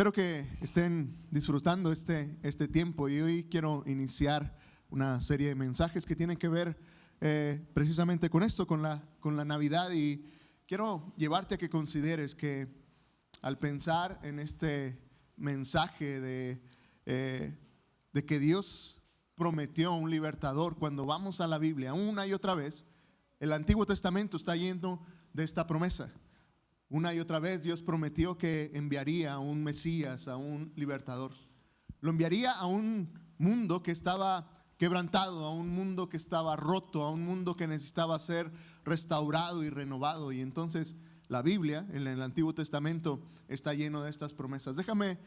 Espero que estén disfrutando este tiempo, y hoy quiero iniciar una serie de mensajes que tienen que ver precisamente con esto, con la Navidad, y quiero llevarte a que consideres que al pensar en este mensaje de que Dios prometió un libertador, cuando vamos a la Biblia una y otra vez, el Antiguo Testamento está lleno de esta promesa. Una y otra vez Dios prometió que enviaría a un Mesías, a un libertador. Lo enviaría a un mundo que estaba quebrantado, a un mundo que estaba roto, a un mundo que necesitaba ser restaurado y renovado. Y entonces la Biblia, en el Antiguo Testamento, está lleno de estas promesas. Déjame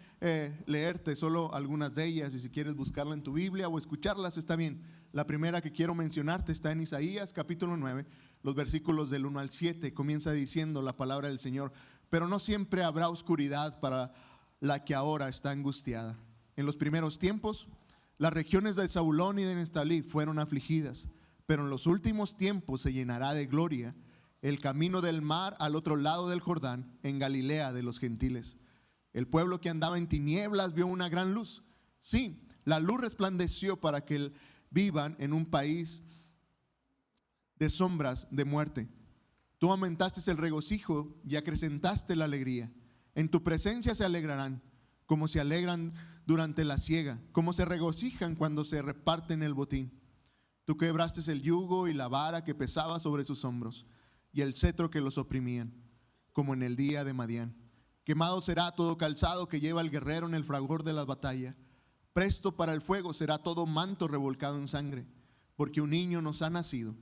leerte solo algunas de ellas, y si quieres buscarla en tu Biblia o escucharlas está bien. La primera que quiero mencionarte está en Isaías capítulo 9, los versículos del 1 al 7. Comienza diciendo la palabra del Señor: pero no siempre habrá oscuridad para la que ahora está angustiada. En los primeros tiempos, las regiones de Zabulón y de Neftalí fueron afligidas, pero en los últimos tiempos se llenará de gloria el camino del mar al otro lado del Jordán, en Galilea de los gentiles. El pueblo que andaba en tinieblas vio una gran luz. Sí, la luz resplandeció para que vivan en un país de sombras de muerte. Tú aumentaste el regocijo y acrecentaste la alegría. En tu presencia se alegrarán, como se alegran durante la siega, como se regocijan cuando se reparten el botín. Tú quebraste el yugo y la vara que pesaba sobre sus hombros, y el cetro que los oprimían, como en el día de Madián. Quemado será todo calzado que lleva el guerrero en el fragor de la batalla. Presto para el fuego será todo manto revolcado en sangre, porque un niño nos ha nacido,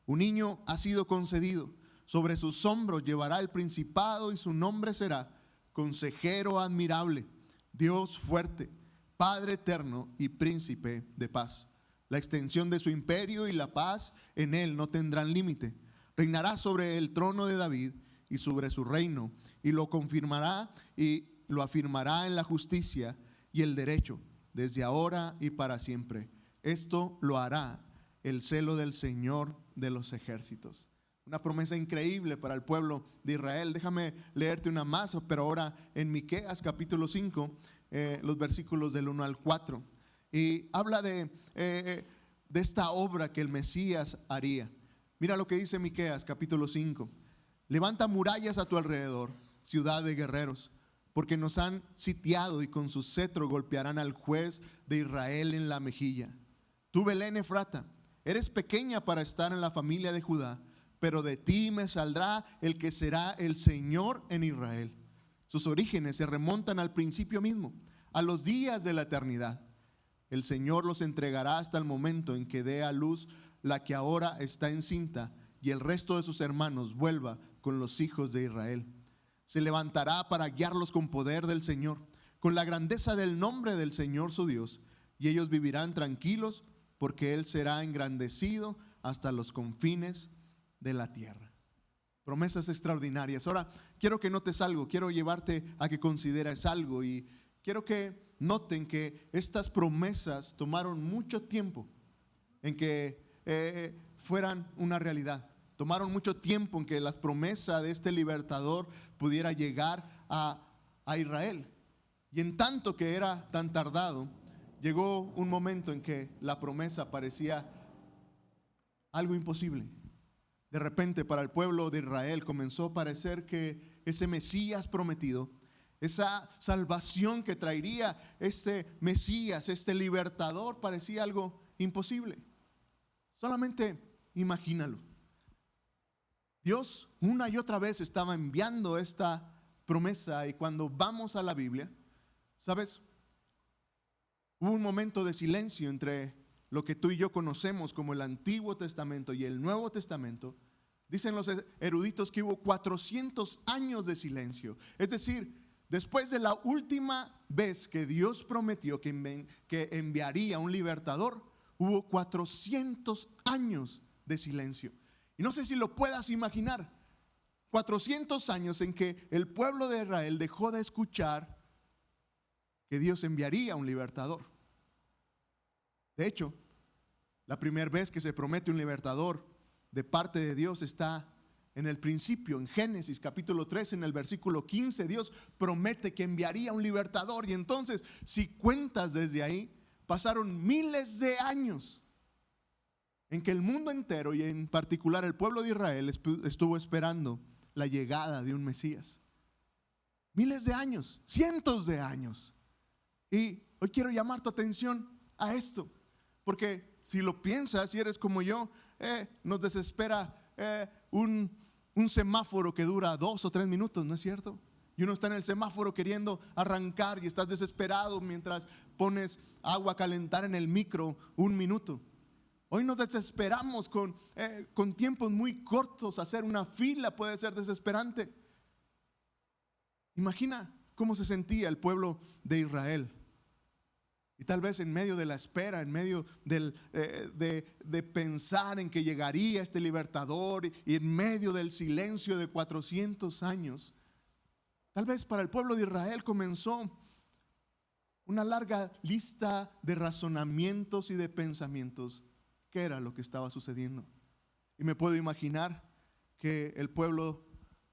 un niño ha sido concedido. Sobre sus hombros llevará el principado, y su nombre será Consejero admirable, Dios fuerte, Padre eterno y Príncipe de paz. La extensión de su imperio y la paz en él no tendrán límite. Reinará sobre el trono de David y sobre su reino, y lo confirmará y lo afirmará en la justicia y el derecho, desde ahora y para siempre. Esto lo hará el celo del Señor de los ejércitos. Una promesa increíble para el pueblo de Israel. Déjame leerte una más, pero ahora en Miqueas capítulo 5, los versículos del 1 al 4. Y habla de esta obra que el Mesías haría. Mira lo que dice Miqueas capítulo 5. Levanta murallas a tu alrededor, ciudad de guerreros, porque nos han sitiado y con su cetro golpearán al juez de Israel en la mejilla. Tú, Belén Efrata, eres pequeña para estar en la familia de Judá, pero de ti me saldrá el que será el Señor en Israel. Sus orígenes se remontan al principio mismo, a los días de la eternidad. El Señor los entregará hasta el momento en que dé a luz la que ahora está encinta, y el resto de sus hermanos vuelva con los hijos de Israel. Se levantará para guiarlos con poder del Señor, con la grandeza del nombre del Señor su Dios, y ellos vivirán tranquilos, porque Él será engrandecido hasta los confines de la tierra. Promesas extraordinarias. Ahora quiero que notes algo, quiero llevarte a que consideres algo, y quiero que noten que estas promesas tomaron mucho tiempo en que fueran una realidad. Tomaron mucho tiempo en que la promesa de este libertador pudiera llegar a Israel. Y en tanto que era tan tardado, llegó un momento en que la promesa parecía algo imposible. De repente, para el pueblo de Israel comenzó a parecer que ese Mesías prometido, esa salvación que traería este Mesías, este libertador, parecía algo imposible. Solamente imagínalo. Dios una y otra vez estaba enviando esta promesa, y cuando vamos a la Biblia, ¿sabes? Hubo un momento de silencio entre lo que tú y yo conocemos como el Antiguo Testamento y el Nuevo Testamento. Dicen los eruditos que hubo 400 años de silencio. Es decir, después de la última vez que Dios prometió que enviaría un libertador, hubo 400 años de silencio. Y no sé si lo puedas imaginar. 400 años en que el pueblo de Israel dejó de escuchar que Dios enviaría un libertador. De hecho, la primera vez que se promete un libertador de parte de Dios está En el principio, en Génesis capítulo 3, en el versículo 15, Dios promete que enviaría un libertador. Y entonces, si cuentas desde ahí, pasaron miles de años en que el mundo entero, y en particular el pueblo de Israel, estuvo esperando la llegada de un Mesías. Miles de años, cientos de años. Y hoy quiero llamar tu atención a esto, porque si lo piensas, si eres como yo, nos desespera un semáforo que dura 2 o 3 minutos, ¿no es cierto? Y uno está en el semáforo queriendo arrancar y estás desesperado mientras pones agua a calentar en el micro 1 minuto. Hoy nos desesperamos con tiempos muy cortos. Hacer una fila puede ser desesperante. Imagina cómo se sentía el pueblo de Israel. Y tal vez en medio de la espera, en medio de pensar en que llegaría este libertador, y en medio del silencio de 400 años, tal vez para el pueblo de Israel comenzó una larga lista de razonamientos y de pensamientos. ¿Qué era lo que estaba sucediendo? Y me puedo imaginar que el pueblo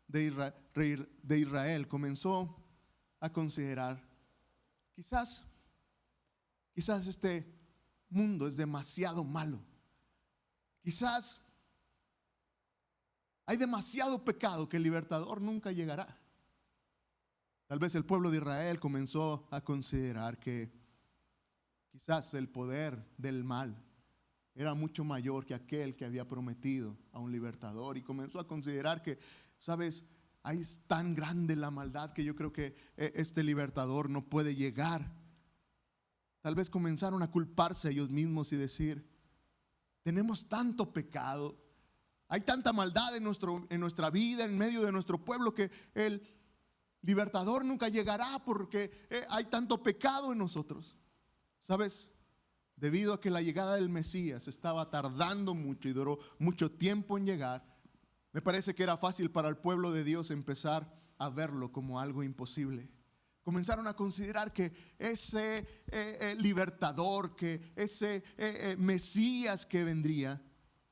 de Israel comenzó a considerar, quizás este mundo es demasiado malo. Quizás hay demasiado pecado que el libertador nunca llegará. Tal vez el pueblo de Israel comenzó a considerar que quizás el poder del mal era mucho mayor que aquel que había prometido a un libertador, y comenzó a considerar que, ¿sabes? Ahí es tan grande la maldad que yo creo que este libertador no puede llegar. Tal vez comenzaron a culparse ellos mismos y decir, tenemos tanto pecado, hay tanta maldad en nuestra vida, en medio de nuestro pueblo, que el libertador nunca llegará porque hay tanto pecado en nosotros. ¿Sabes? Debido a que la llegada del Mesías estaba tardando mucho y duró mucho tiempo en llegar, me parece que era fácil para el pueblo de Dios empezar a verlo como algo imposible. Comenzaron a considerar que ese libertador, que ese Mesías que vendría,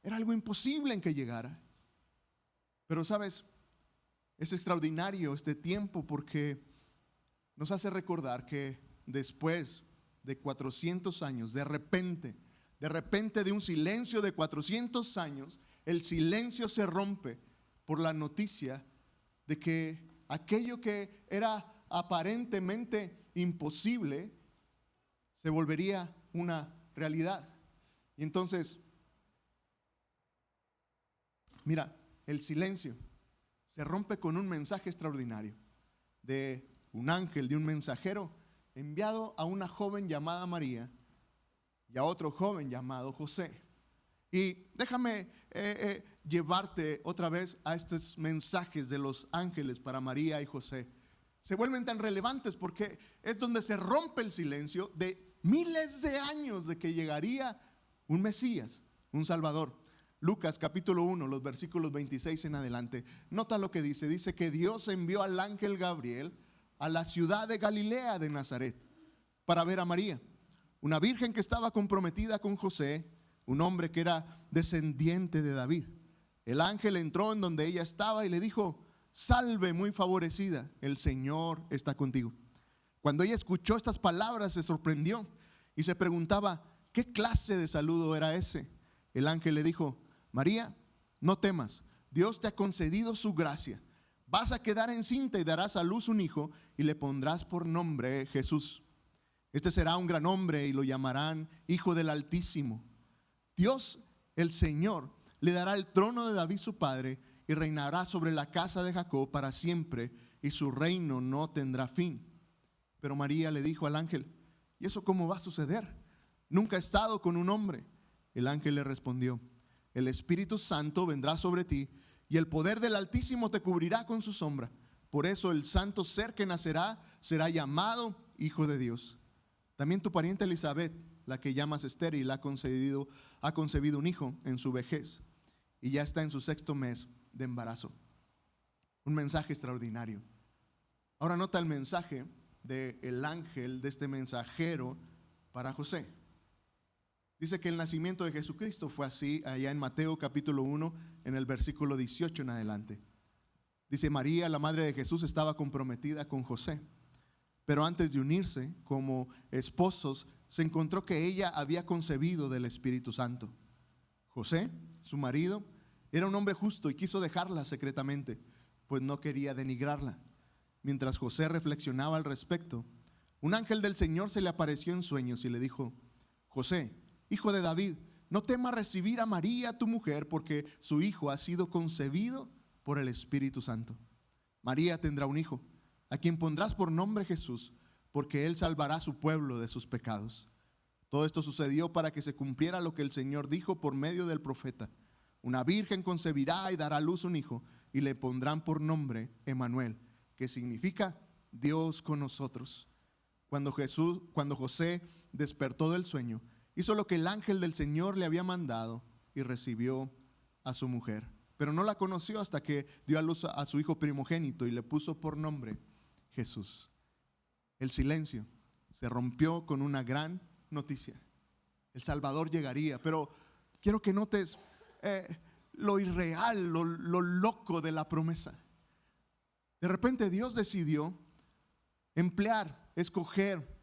era algo imposible en que llegara. Pero ¿sabes? Es extraordinario este tiempo porque nos hace recordar que después de 400 años, de repente de un silencio de 400 años, el silencio se rompe por la noticia de que aquello que era aparentemente imposible se volvería una realidad. Y entonces, mira, el silencio se rompe con un mensaje extraordinario de un ángel, de un mensajero enviado a una joven llamada María y a otro joven llamado José. Y déjame llevarte otra vez a estos mensajes de los ángeles para María y José. Se vuelven tan relevantes porque es donde se rompe el silencio de miles de años de que llegaría un Mesías, un Salvador. Lucas capítulo 1, los versículos 26 en adelante. Nota lo que dice. Dice que Dios envió al ángel Gabriel a la ciudad de Galilea de Nazaret para ver a María, una virgen que estaba comprometida con José, un hombre que era descendiente de David. El ángel entró en donde ella estaba y le dijo: salve, muy favorecida, el Señor está contigo. Cuando ella escuchó estas palabras se sorprendió y se preguntaba qué clase de saludo era ese. El ángel le dijo: María, no temas, Dios te ha concedido su gracia. Vas a quedar encinta y darás a luz un hijo y le pondrás por nombre Jesús. Este será un gran hombre y lo llamarán Hijo del Altísimo. Dios, el Señor, le dará el trono de David su padre y reinará sobre la casa de Jacob para siempre, y su reino no tendrá fin. Pero María le dijo al ángel: ¿y eso cómo va a suceder? Nunca he estado con un hombre. El ángel le respondió: el Espíritu Santo vendrá sobre ti y el poder del Altísimo te cubrirá con su sombra. Por eso el santo ser que nacerá será llamado Hijo de Dios. También tu pariente Elizabeth, la que llamas estéril, ha concebido un hijo en su vejez y ya está en su 6º mes de embarazo. Un mensaje extraordinario. Ahora nota el mensaje del ángel, de este mensajero para José. Dice que el nacimiento de Jesucristo fue así allá en Mateo capítulo 1, en el versículo 18 en adelante. Dice: María, la madre de Jesús, estaba comprometida con José, pero antes de unirse como esposos, se encontró que ella había concebido del Espíritu Santo. José, su marido, era un hombre justo y quiso dejarla secretamente, pues no quería denigrarla. Mientras José reflexionaba al respecto, un ángel del Señor se le apareció en sueños y le dijo: José, hijo de David, no temas recibir a María tu mujer, porque su hijo ha sido concebido por el Espíritu Santo. María tendrá un hijo, a quien pondrás por nombre Jesús, porque él salvará a su pueblo de sus pecados. Todo esto sucedió para que se cumpliera lo que el Señor dijo por medio del profeta: una virgen concebirá y dará a luz un hijo, y le pondrán por nombre Emmanuel, que significa Dios con nosotros. Cuando José despertó del sueño, hizo lo que el ángel del Señor le había mandado y recibió a su mujer. Pero no la conoció hasta que dio a luz a su hijo primogénito y le puso por nombre Jesús. El silencio se rompió con una gran noticia: el Salvador llegaría. Pero quiero que notes lo irreal, lo loco de la promesa. De repente Dios decidió escoger,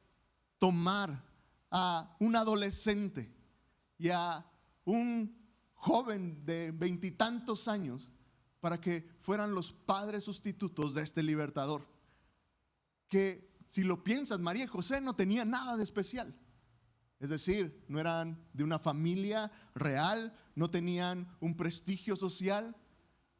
tomar a un adolescente y a un joven de 20 y tantos años para que fueran los padres sustitutos de este libertador. Que si lo piensas, María y José no tenían nada de especial. Es decir, no eran de una familia real, no tenían un prestigio social,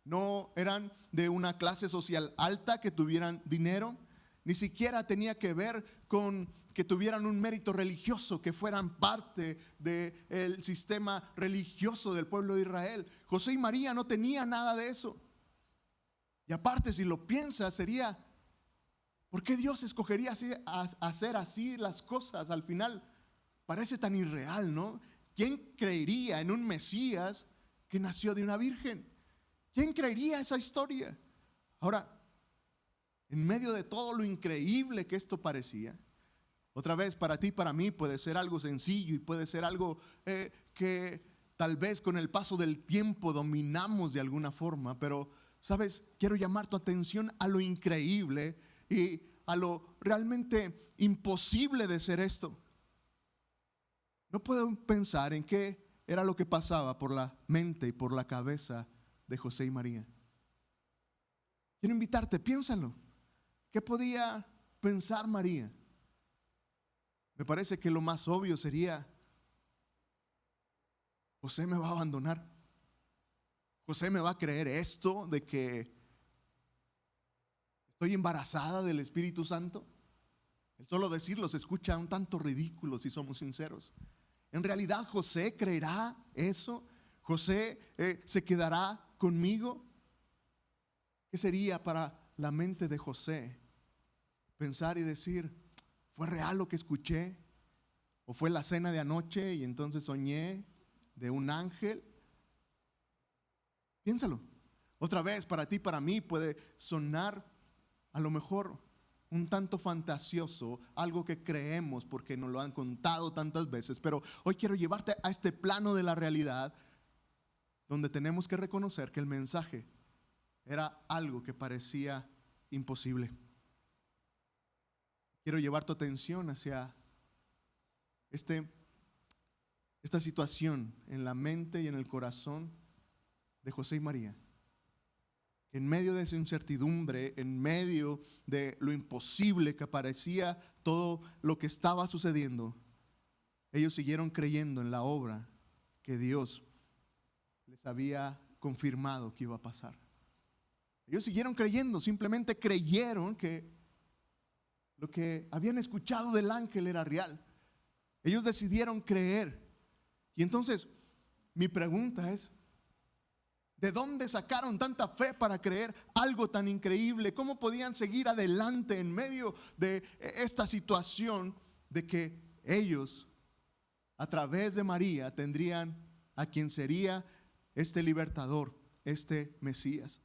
no eran de una clase social alta que tuvieran dinero, ni siquiera tenía que ver con que tuvieran un mérito religioso, que fueran parte del sistema religioso del pueblo de Israel. José y María no tenían nada de eso. Y aparte, si lo piensas, sería: ¿por qué Dios escogería hacer así las cosas? Al final parece tan irreal, ¿no? ¿Quién creería en un Mesías que nació de una virgen? ¿Quién creería esa historia? Ahora, en medio de todo lo increíble que esto parecía, otra vez, para ti, para mí, puede ser algo sencillo y puede ser algo que tal vez con el paso del tiempo dominamos de alguna forma. Pero, ¿sabes? Quiero llamar tu atención a lo increíble y a lo realmente imposible de ser esto. No puedo pensar en qué era lo que pasaba por la mente y por la cabeza de José y María. Quiero invitarte, piénsalo. ¿Qué podía pensar María? Me parece que lo más obvio sería: José me va a abandonar. José me va a creer esto de que estoy embarazada del Espíritu Santo. El solo decirlo se escucha un tanto ridículo, si somos sinceros. En realidad, ¿José creerá eso? ¿José se quedará conmigo? ¿Qué sería para la mente de José pensar y decir: ¿fue real lo que escuché? ¿O fue la cena de anoche y entonces soñé de un ángel? Piénsalo. Otra vez, para ti, para mí, puede sonar a lo mejor un tanto fantasioso, algo que creemos porque nos lo han contado tantas veces. Pero hoy quiero llevarte a este plano de la realidad, donde tenemos que reconocer que el mensaje era algo que parecía imposible. Quiero llevar tu atención hacia esta situación en la mente y en el corazón de José y María. En medio de esa incertidumbre, en medio de lo imposible que parecía todo lo que estaba sucediendo, ellos siguieron creyendo en la obra que Dios les había confirmado que iba a pasar. Ellos siguieron creyendo, simplemente creyeron que lo que habían escuchado del ángel era real. Ellos decidieron creer. Y entonces, mi pregunta es: ¿de dónde sacaron tanta fe para creer algo tan increíble? ¿Cómo podían seguir adelante en medio de esta situación de que ellos, a través de María, tendrían a quien sería este libertador, este Mesías?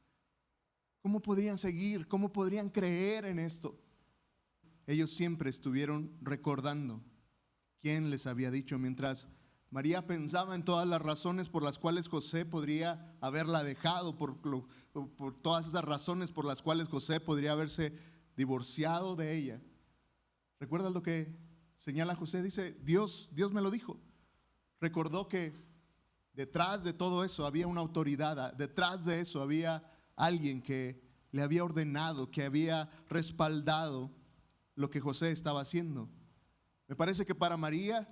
¿Cómo podrían seguir? ¿Cómo podrían creer en esto? Ellos siempre estuvieron recordando quién les había dicho. Mientras María pensaba en todas las razones por las cuales José podría haberla dejado, por todas esas razones por las cuales José podría haberse divorciado de ella. ¿Recuerdas lo que señala José? Dice, Dios me lo dijo. Recordó que detrás de todo eso había una autoridad, detrás de eso había alguien que le había ordenado, que había respaldado lo que José estaba haciendo. Me parece que para María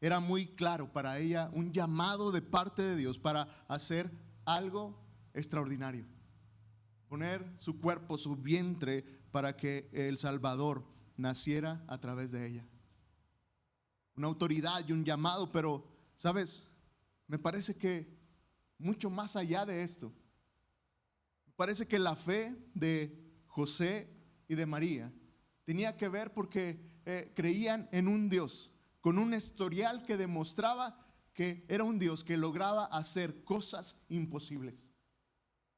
era muy claro, para ella un llamado de parte de Dios para hacer algo extraordinario. Poner su cuerpo, su vientre, para que el Salvador naciera a través de ella. Una autoridad y un llamado, pero, ¿sabes? Me parece que mucho más allá de esto, me parece que la fe de José y de María tenía que ver porque creían en un Dios con un historial que demostraba que era un Dios que lograba hacer cosas imposibles.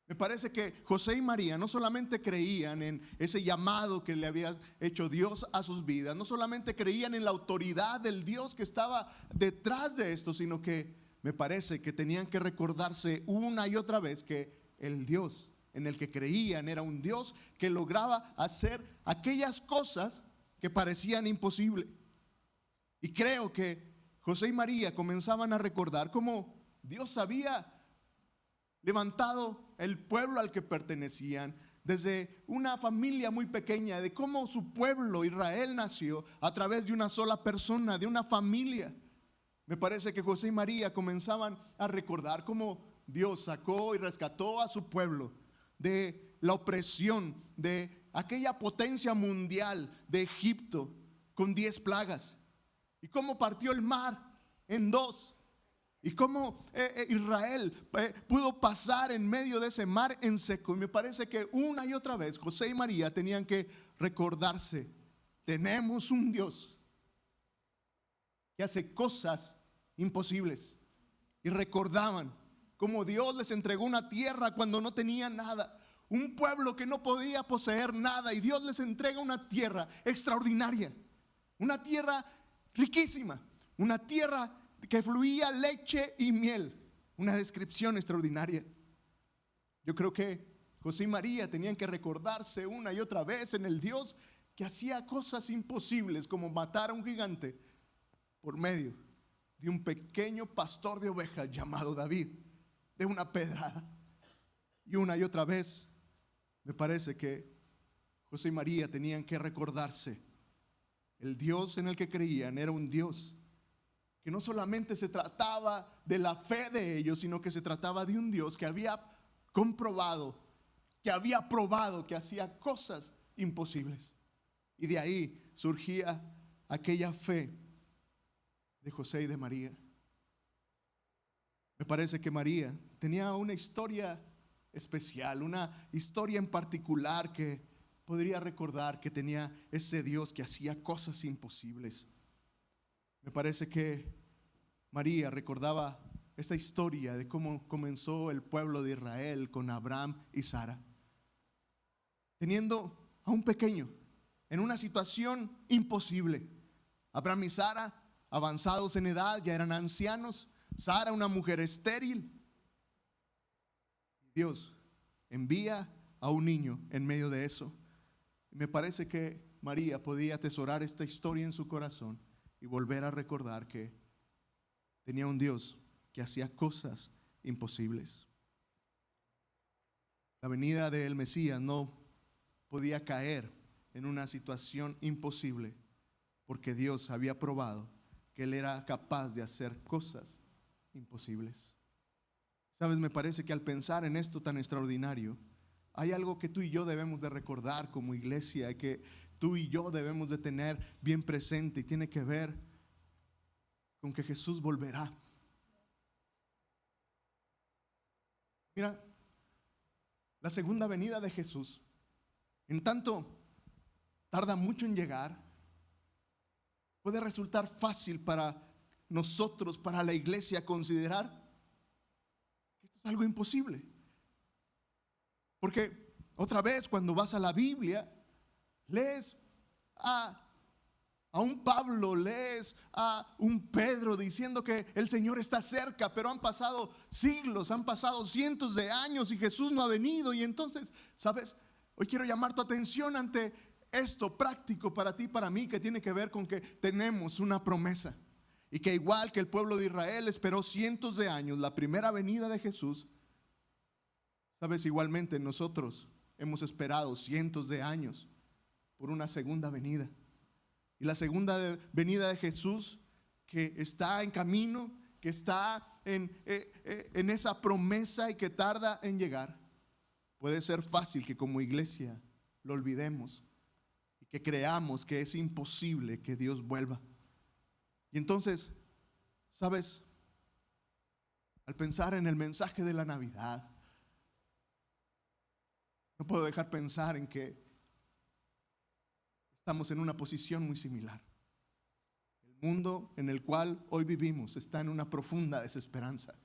Me parece que José y María no solamente creían en ese llamado que le había hecho Dios a sus vidas, no solamente creían en la autoridad del Dios que estaba detrás de esto, sino que me parece que tenían que recordarse una y otra vez que el Dios en el que creían era un Dios que lograba hacer aquellas cosas que parecían imposibles. Y creo que José y María comenzaban a recordar cómo Dios había levantado el pueblo al que pertenecían desde una familia muy pequeña, de cómo su pueblo Israel nació a través de una sola persona, de una familia. Me parece que José y María comenzaban a recordar cómo Dios sacó y rescató a su pueblo de la opresión de aquella potencia mundial de Egipto con 10 plagas, y cómo partió el mar en dos. Y cómo Israel pudo pasar en medio de ese mar en seco. Y me parece que una y otra vez José y María tenían que recordarse, tenemos un Dios que hace cosas imposibles. Y recordaban cómo Dios les entregó una tierra cuando no tenían nada, un pueblo que no podía poseer nada, y Dios les entrega una tierra extraordinaria, una tierra riquísima, una tierra que fluía leche y miel, una descripción extraordinaria. Yo creo que José y María tenían que recordarse una y otra vez en el Dios que hacía cosas imposibles, como matar a un gigante por medio de un pequeño pastor de ovejas llamado David, de una pedrada. Y una y otra vez me parece que José y María tenían que recordarse, el Dios en el que creían era un Dios que no solamente se trataba de la fe de ellos, sino que se trataba de un Dios que había comprobado, que había probado que hacía cosas imposibles. Y de ahí surgía aquella fe de José y de María. Me parece que María tenía una historia especial, una historia en particular que podría recordar que tenía ese Dios que hacía cosas imposibles. Me parece que María recordaba esta historia de cómo comenzó el pueblo de Israel con Abraham y Sara, teniendo a un pequeño en una situación imposible. Abraham y Sara, avanzados en edad, ya eran ancianos. Sara, una mujer estéril. Dios envía a un niño en medio de eso. Me parece que María podía atesorar esta historia en su corazón y volver a recordar que tenía un Dios que hacía cosas imposibles. La venida del Mesías no podía caer en una situación imposible, porque Dios había probado que Él era capaz de hacer cosas imposibles. Sabes, me parece que al pensar en esto tan extraordinario, hay algo que tú y yo debemos de recordar como iglesia, y que tú y yo debemos de tener bien presente, y tiene que ver con que Jesús volverá. Mira, la segunda venida de Jesús, en tanto tarda mucho en llegar, puede resultar fácil para nosotros, para la iglesia, considerar que esto es algo imposible. Porque otra vez, cuando vas a la Biblia, lees a A un Pablo, lees a un Pedro diciendo que el Señor está cerca, pero han pasado siglos, han pasado cientos de años y Jesús no ha venido. Y entonces, ¿sabes? Hoy quiero llamar tu atención ante esto práctico para ti, para mí, que tiene que ver con que tenemos una promesa. Y que igual que el pueblo de Israel esperó cientos de años la primera venida de Jesús, ¿sabes? Igualmente nosotros hemos esperado cientos de años por una segunda venida. Y la segunda venida de Jesús, que está en camino, que está en esa promesa y que tarda en llegar, puede ser fácil que como iglesia lo olvidemos y que creamos que es imposible que Dios vuelva. Y entonces, ¿sabes? Al pensar en el mensaje de la Navidad, no puedo dejar pensar en que estamos en una posición muy similar. El mundo en el cual hoy vivimos está en una profunda desesperanza.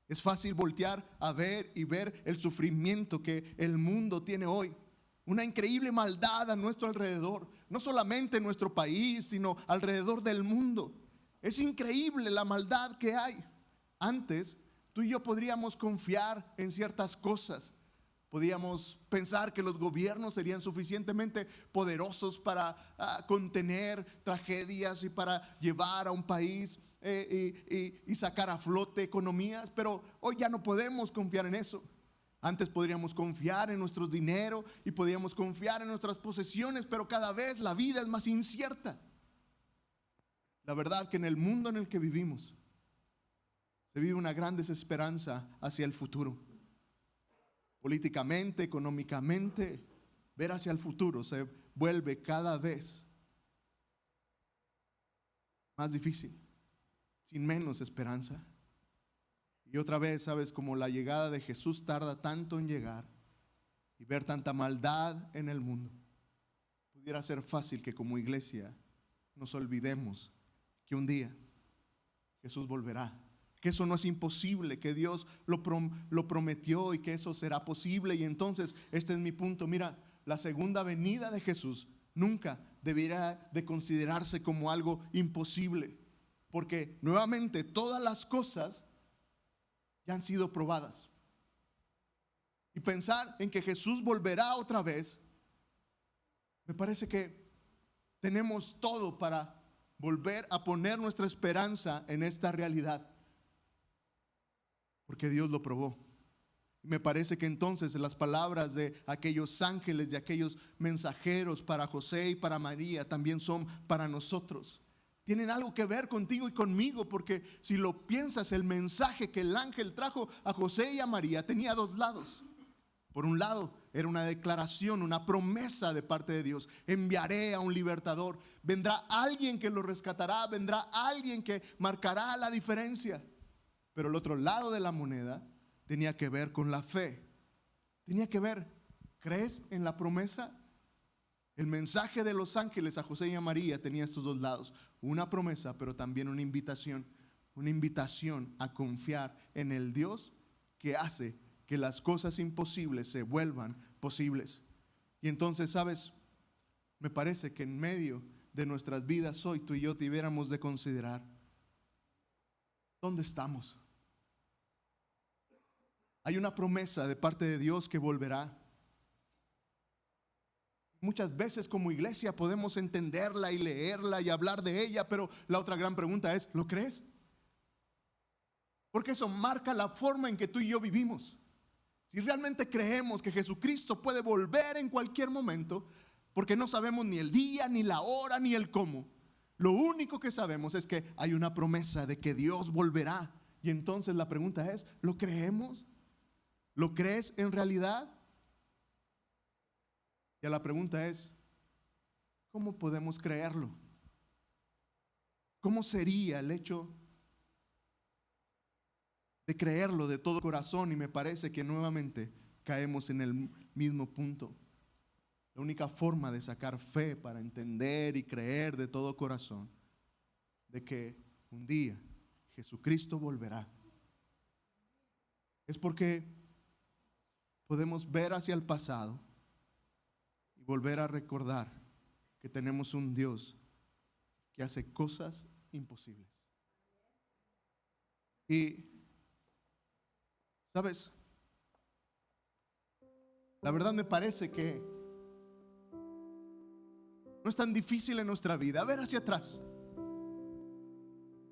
Es fácil voltear a ver y ver el sufrimiento que el mundo tiene hoy. Una increíble maldad a nuestro alrededor, no solamente en nuestro país, sino alrededor del mundo. Es increíble la maldad que hay. Antes, tú y yo podríamos confiar en ciertas cosas. Podíamos pensar que los gobiernos serían suficientemente poderosos para contener tragedias y para llevar a un país y sacar a flote economías, pero hoy ya no podemos confiar en eso. Antes podríamos confiar en nuestro dinero y podíamos confiar en nuestras posesiones, pero cada vez la vida es más incierta. La verdad que en el mundo en el que vivimos se vive una gran desesperanza hacia el futuro. Políticamente, económicamente, ver hacia el futuro se vuelve cada vez más difícil, sin menos esperanza. Y otra vez, ¿sabes? Como la llegada de Jesús tarda tanto en llegar y ver tanta maldad en el mundo, pudiera ser fácil que como iglesia nos olvidemos que un día Jesús volverá. Que eso no es imposible, que Dios lo prometió y que eso será posible. Y entonces, este es mi punto. Mira, la segunda venida de Jesús nunca debería de considerarse como algo imposible, porque nuevamente todas las cosas ya han sido probadas. Y pensar en que Jesús volverá otra vez, me parece que tenemos todo para volver a poner nuestra esperanza en esta realidad. Porque Dios lo probó. Y me parece que entonces las palabras de aquellos ángeles, de aquellos mensajeros para José y para María también son para nosotros. Tienen algo que ver contigo y conmigo, porque si lo piensas, el mensaje que el ángel trajo a José y a María tenía dos lados. Por un lado, era una declaración, una promesa de parte de Dios. Enviaré a un libertador. Vendrá alguien que lo rescatará, vendrá alguien que marcará la diferencia. Pero el otro lado de la moneda tenía que ver con la fe. Tenía que ver, ¿crees en la promesa? El mensaje de los ángeles a José y a María tenía estos dos lados. Una promesa, pero también una invitación. Una invitación a confiar en el Dios que hace que las cosas imposibles se vuelvan posibles. Y entonces, ¿sabes? Me parece que en medio de nuestras vidas hoy, tú y yo debiéramos de considerar, ¿dónde estamos? Hay una promesa de parte de Dios que volverá. Muchas veces como iglesia podemos entenderla y leerla y hablar de ella, pero la otra gran pregunta es, ¿lo crees? Porque eso marca la forma en que tú y yo vivimos. Si realmente creemos que Jesucristo puede volver en cualquier momento, porque no sabemos ni el día, ni la hora, ni el cómo. Lo único que sabemos es que hay una promesa de que Dios volverá. Y entonces la pregunta es, ¿lo creemos? ¿Lo crees en realidad? Y la pregunta es, ¿cómo podemos creerlo? ¿Cómo sería el hecho de creerlo de todo corazón? Y me parece que nuevamente caemos en el mismo punto. La única forma de sacar fe para entender y creer de todo corazón de que un día Jesucristo volverá es porque podemos ver hacia el pasado y volver a recordar que tenemos un Dios que hace cosas imposibles. Y, ¿sabes? La verdad me parece que no es tan difícil en nuestra vida ver hacia atrás,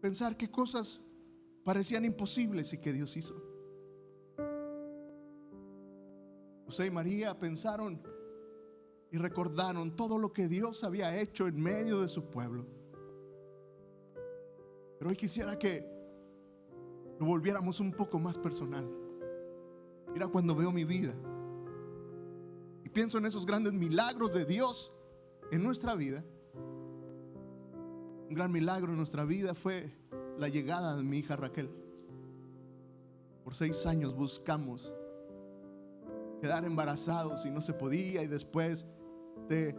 pensar que cosas parecían imposibles y que Dios hizo. José y María pensaron y recordaron todo lo que Dios había hecho en medio de su pueblo. Pero hoy quisiera que lo volviéramos un poco más personal. Mira, cuando veo mi vida y pienso en esos grandes milagros de Dios en nuestra vida, un gran milagro en nuestra vida fue la llegada de mi hija Raquel. Por 6 años buscamos quedar embarazados y no se podía, y después de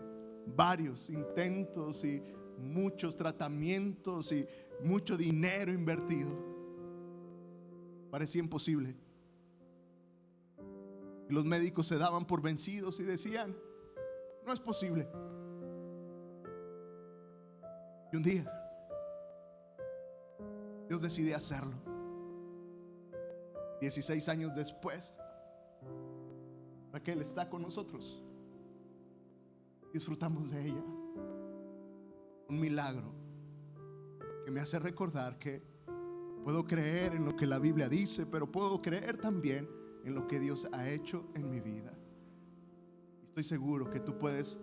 varios intentos y muchos tratamientos y mucho dinero invertido, parecía imposible. Y los médicos se daban por vencidos y decían: no es posible. Y un día Dios decidió hacerlo. 16 años después, Raquel está con nosotros. Disfrutamos de ella. Un milagro que me hace recordar que puedo creer en lo que la Biblia dice, pero puedo creer también en lo que Dios ha hecho en mi vida. Estoy seguro que tú puedes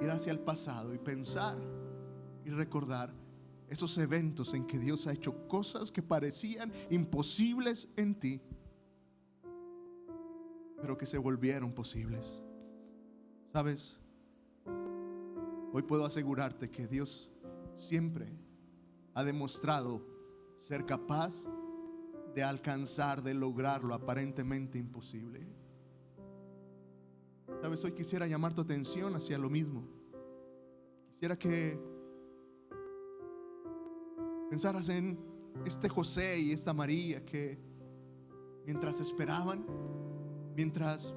ir hacia el pasado y pensar y recordar esos eventos en que Dios ha hecho cosas que parecían imposibles en ti, pero que se volvieron posibles. ¿Sabes? Hoy puedo asegurarte que Dios siempre ha demostrado ser capaz de alcanzar, de lograr lo aparentemente imposible. ¿Sabes? Hoy quisiera llamar tu atención hacia lo mismo. Quisiera que pensaras en este José y esta María que mientras esperaban, mientras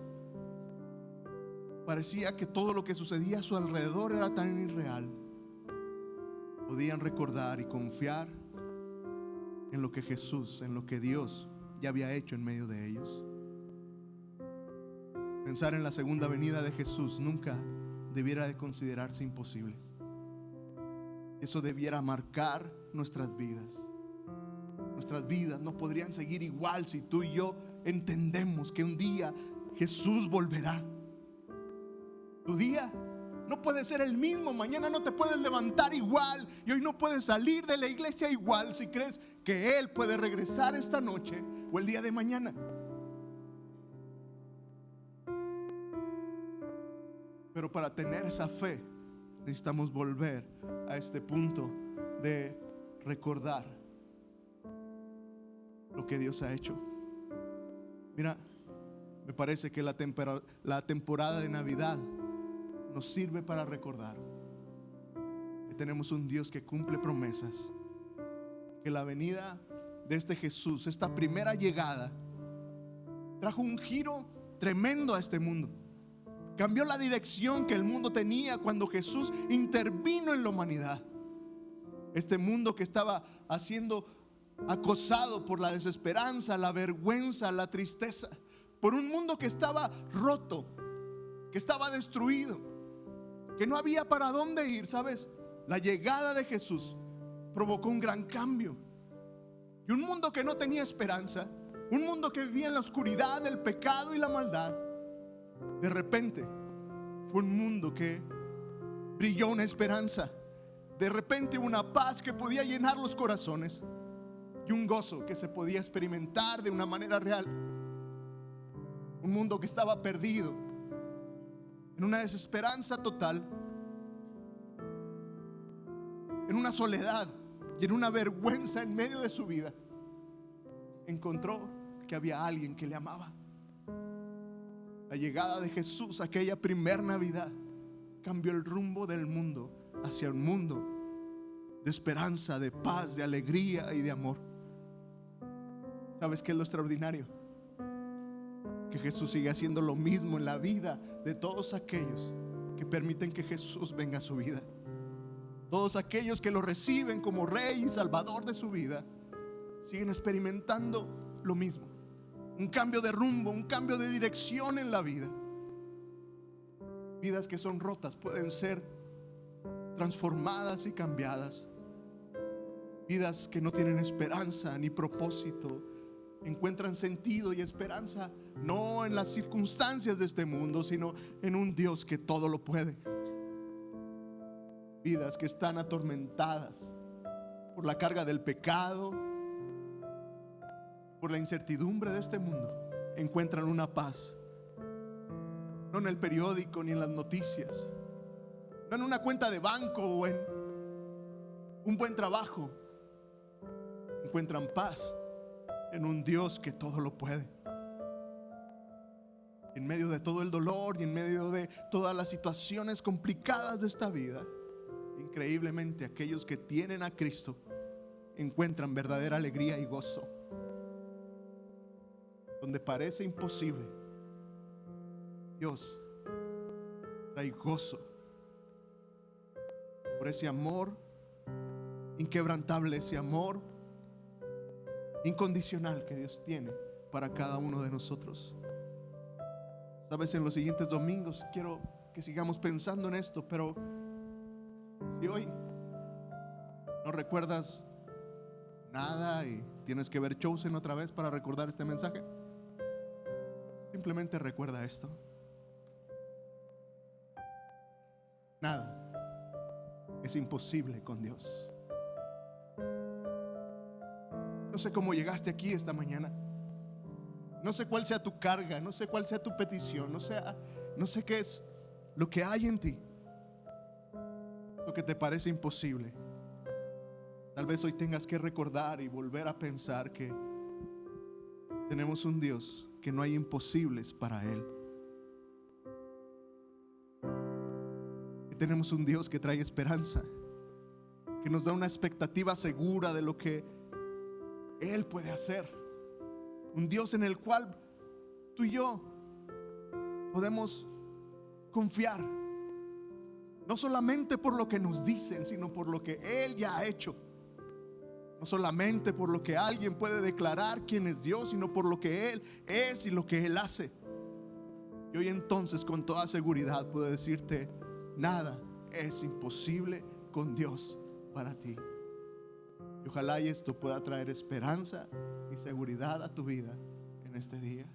parecía que todo lo que sucedía a su alrededor era tan irreal, podían recordar y confiar en lo que Jesús, en lo que Dios ya había hecho en medio de ellos. Pensar en la segunda venida de Jesús nunca debiera de considerarse imposible. Eso debiera marcar nuestras vidas. Nuestras vidas no podrían seguir igual si tú y yo entendemos que un día Jesús volverá. Tu día no puede ser el mismo. Mañana no te puedes levantar igual, y hoy no puedes salir de la iglesia igual si crees que Él puede regresar esta noche o el día de mañana. Pero para tener esa fe necesitamos volver a este punto de recordar lo que Dios ha hecho. Mira, me parece que la temporada de Navidad nos sirve para recordar que tenemos un Dios que cumple promesas, que la venida de este Jesús, esta primera llegada, trajo un giro tremendo a este mundo. Cambió la dirección que el mundo tenía cuando Jesús intervino en la humanidad. Este mundo que estaba siendo acosado por la desesperanza, la vergüenza, la tristeza, por un mundo que estaba roto, que estaba destruido, que no había para dónde ir. ¿Sabes? La llegada de Jesús provocó un gran cambio. Y un mundo que no tenía esperanza, un mundo que vivía en la oscuridad del pecado y la maldad, de repente fue un mundo que brilló una esperanza. De repente una paz que podía llenar los corazones y un gozo que se podía experimentar de una manera real. Un mundo que estaba perdido en una desesperanza total, en una soledad y en una vergüenza en medio de su vida, encontró que había alguien que le amaba. La llegada de Jesús, aquella primer Navidad, cambió el rumbo del mundo hacia un mundo de esperanza, de paz, de alegría y de amor. ¿Sabes qué es lo extraordinario? Que Jesús sigue haciendo lo mismo en la vida de todos aquellos que permiten que Jesús venga a su vida. Todos aquellos que lo reciben como Rey y Salvador de su vida siguen experimentando lo mismo. Un cambio de rumbo, un cambio de dirección en la vida. Vidas que son rotas pueden ser transformadas y cambiadas. Vidas que no tienen esperanza ni propósito encuentran sentido y esperanza no en las circunstancias de este mundo, sino en un Dios que todo lo puede. Vidas que están atormentadas por la carga del pecado, por la incertidumbre de este mundo, encuentran una paz, no en el periódico ni en las noticias, no en una cuenta de banco o en un buen trabajo. Encuentran paz en un Dios que todo lo puede. En medio de todo el dolor y en medio de todas las situaciones complicadas de esta vida, increíblemente aquellos que tienen a Cristo encuentran verdadera alegría y gozo. Donde parece imposible, Dios trae gozo por ese amor inquebrantable, ese amor incondicional que Dios tiene para cada uno de nosotros. Sabes, en los siguientes domingos quiero que sigamos pensando en esto, pero si hoy no recuerdas nada y tienes que ver Chosen otra vez para recordar este mensaje, simplemente recuerda esto: nada es imposible con Dios. No sé cómo llegaste aquí esta mañana. No sé cuál sea tu carga, no sé cuál sea tu petición, no sé qué es lo que hay en ti, lo que te parece imposible. Tal vez hoy tengas que recordar y volver a pensar que tenemos un Dios que no hay imposibles para Él. Que tenemos un Dios que trae esperanza, que nos da una expectativa segura de lo que Él puede hacer. Un Dios en el cual tú y yo podemos confiar, no solamente por lo que nos dicen, sino por lo que Él ya ha hecho. No solamente por lo que alguien puede declarar quién es Dios, sino por lo que Él es y lo que Él hace. Y hoy entonces con toda seguridad puedo decirte: nada es imposible con Dios para ti. Y ojalá y esto pueda traer esperanza y seguridad a tu vida en este día.